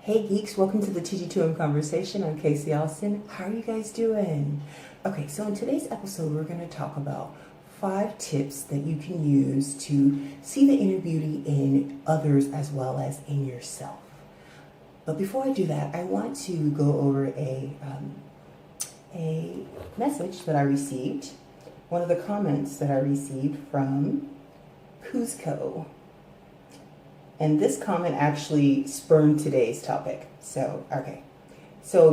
Hey geeks, welcome to the TG2M Conversation. I'm KayeCee Austin. How are you guys doing? Okay, so in today's episode, we're going to talk about 5 tips that you can use to see the inner beauty in others as well as in yourself. But before I do that, I want to go over a message that I received, one of the comments that I received from Cusco. And this comment actually spurned today's topic. So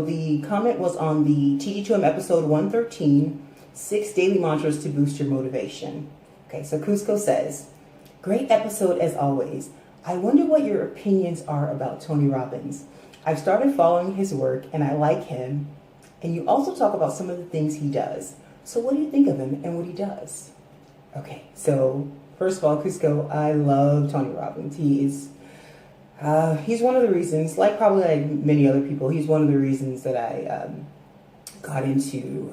the comment was on the TG2M episode 113, 6 Daily Mantras to Boost Your Motivation. Okay, so Cusco says, great episode as always. I wonder what your opinions are about Tony Robbins. I've started following his work and I like him. And you also talk about some of the things he does. So what do you think of him and what he does? Okay, so first of all, Cusco, I love Tony Robbins. He's one of the reasons, like many other people, he's one of the reasons that I got into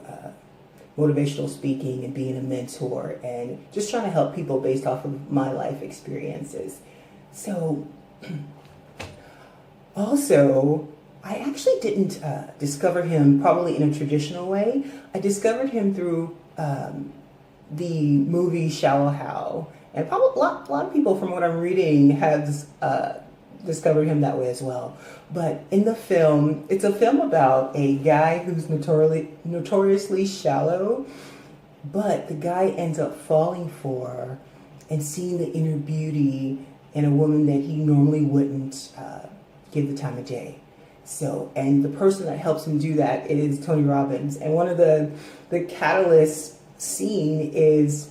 motivational speaking and being a mentor and just trying to help people based off of my life experiences. So, also, I actually didn't discover him probably in a traditional way. I discovered him through the movie Shallow Hal, and probably a lot of people from what I'm reading have discovered him that way as well. But in the film, it's a film about a guy who's notoriously shallow, but the guy ends up falling for and seeing the inner beauty in a woman that he normally wouldn't give the time of day. So, and the person that helps him do that is Tony Robbins. And one of the catalyst scene is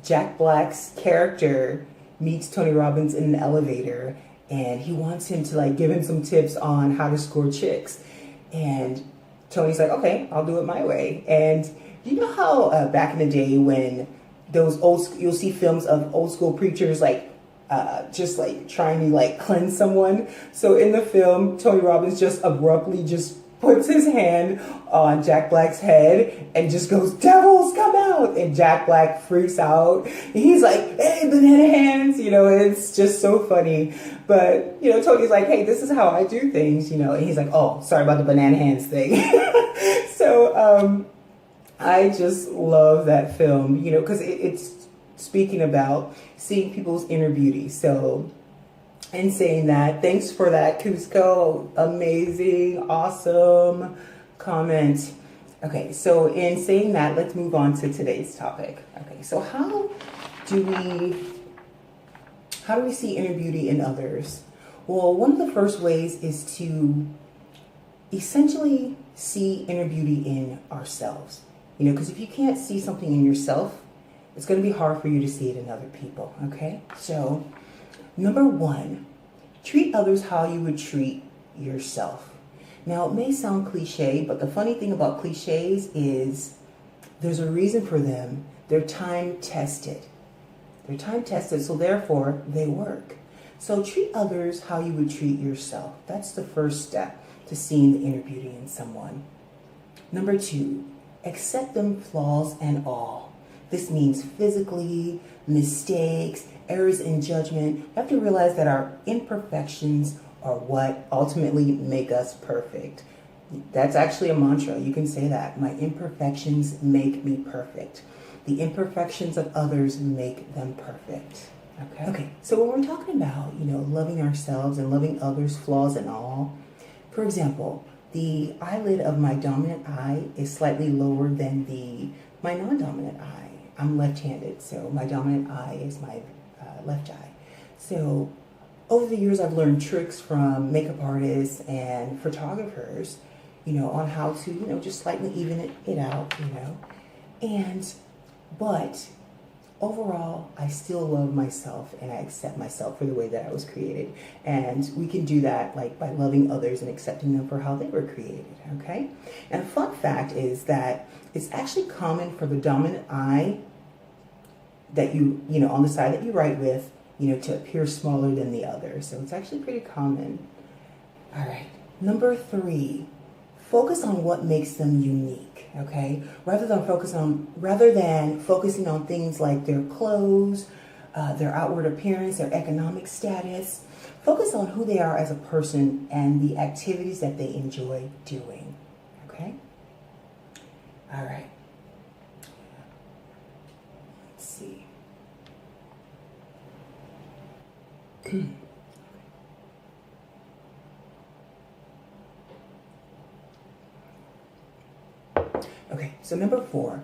Jack Black's character meets Tony Robbins in an elevator, and he wants him to give him some tips on how to score chicks. And Tony's like, okay, I'll do it my way. And you know how back in the day when you'll see films of old school preachers just trying to cleanse someone. So in the film, Tony Robbins just abruptly just puts his hand on Jack Black's head and just goes, devils, come out! And Jack Black freaks out. And he's like, hey, banana hands! It's just so funny. But, Tony's like, hey, this is how I do things, And he's like, oh, sorry about the banana hands thing. So, I just love that film, because it's speaking about seeing people's inner beauty. So, in saying that, thanks for that, Cusco. Amazing, awesome comment. Okay, so in saying that, let's move on to today's topic. Okay, so how do we see inner beauty in others? Well, one of the first ways is to essentially see inner beauty in ourselves. Because if you can't see something in yourself, it's going to be hard for you to see it in other people, okay? So, number 1, treat others how you would treat yourself. Now, it may sound cliche, but the funny thing about cliches is there's a reason for them. They're time-tested. They're time-tested, so therefore, they work. So treat others how you would treat yourself. That's the first step to seeing the inner beauty in someone. Number 2, accept them flaws and all. This means physically, mistakes, errors in judgment. You have to realize that our imperfections are what ultimately make us perfect. That's actually a mantra. You can say that. My imperfections make me perfect. The imperfections of others make them perfect. Okay. So when we're talking about, loving ourselves and loving others, flaws and all, for example, the eyelid of my dominant eye is slightly lower than my non-dominant eye. I'm left-handed, so my dominant eye is my left eye. So over the years, I've learned tricks from makeup artists and photographers, on how to, just slightly even it out, but overall, I still love myself and I accept myself for the way that I was created. And we can do that by loving others and accepting them for how they were created, okay? And a fun fact is that it's actually common for the dominant eye that on the side that you write with, to appear smaller than the other. So it's actually pretty common. All right. Number 3, focus on what makes them unique, okay? Rather than focusing on things like their clothes, their outward appearance, their economic status, Focus on who they are as a person and the activities that they enjoy doing. Okay? All right. Let's see. Okay, so number 4,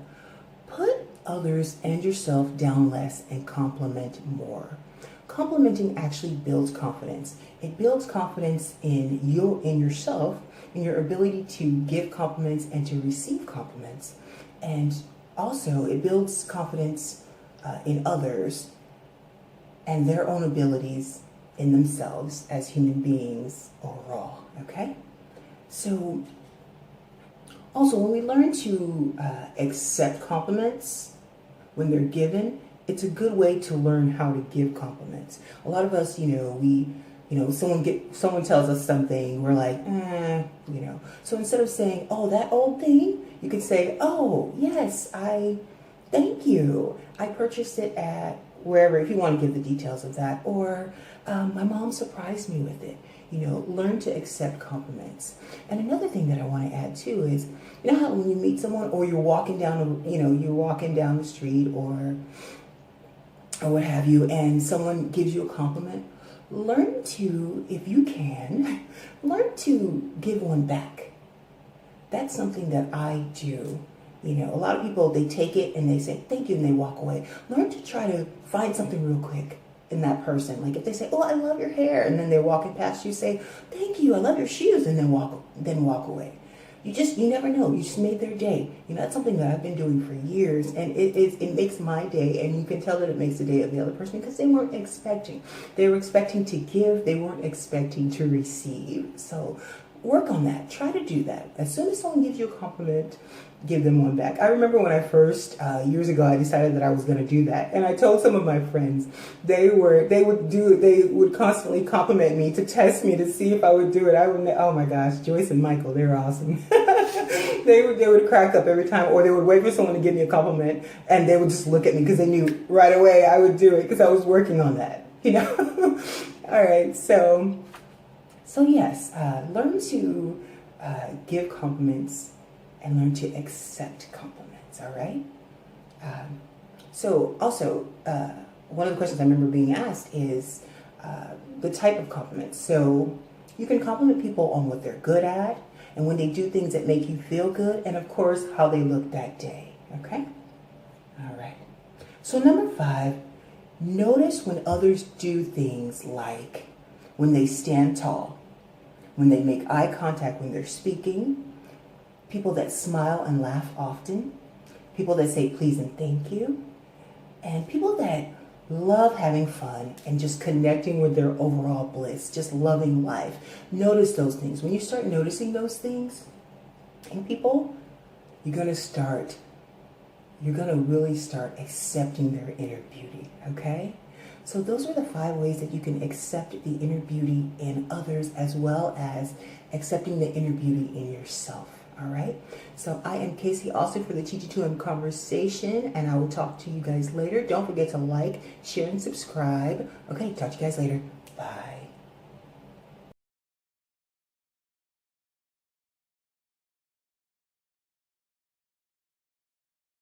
put others and yourself down less and compliment more. Complimenting actually builds confidence. It builds confidence in yourself, in your ability to give compliments and to receive compliments. And also it builds confidence in others and their own abilities in themselves as human beings overall, okay? So also, when we learn to accept compliments when they're given, it's a good way to learn how to give compliments. A lot of us, someone tells us something, we're like, So instead of saying, oh, that old thing, you could say, oh, yes, thank you. I purchased it at wherever, if you want to give the details of that. Or my mom surprised me with it. Learn to accept compliments. And another thing that I want to add too is, how when you meet someone or you're walking down, the street or what have you, and someone gives you a compliment, learn to, if you can, learn to give one back. That's something that I do. A lot of people, they take it and they say, thank you, and they walk away. Learn to try to find something real quick in that person. Like if they say, oh, I love your hair, and then they're walking past you, say, thank you, I love your shoes, and then walk away. You never know. You just made their day. That's something that I've been doing for years, and it makes my day, and you can tell that it makes the day of the other person because they weren't expecting. They were expecting to give. They weren't expecting to receive. So work on that. Try to do that. As soon as someone gives you a compliment, give them one back. I remember when I first, years ago, I decided that I was going to do that. And I told some of my friends, they would constantly compliment me to test me to see if I would do it. Oh my gosh, Joyce and Michael, they're awesome. They would crack up every time, or they would wait for someone to give me a compliment and they would just look at me because they knew right away I would do it because I was working on that, All right, so yes, learn to give compliments and learn to accept compliments, all right? So also, one of the questions I remember being asked is the type of compliments. So you can compliment people on what they're good at and when they do things that make you feel good, and of course, how they look that day, okay? All right. So number 5, notice when others do things like when they stand tall, when they make eye contact when they're speaking, people that smile and laugh often, people that say please and thank you, and people that love having fun and just connecting with their overall bliss, just loving life. Notice those things. When you start noticing those things in people, you're going to really start accepting their inner beauty, okay? So those are the 5 ways that you can accept the inner beauty in others as well as accepting the inner beauty in yourself. All right. So I am KayeCee, also for the TG2M Conversation, and I will talk to you guys later. Don't forget to like, share, and subscribe. Okay, talk to you guys later. Bye.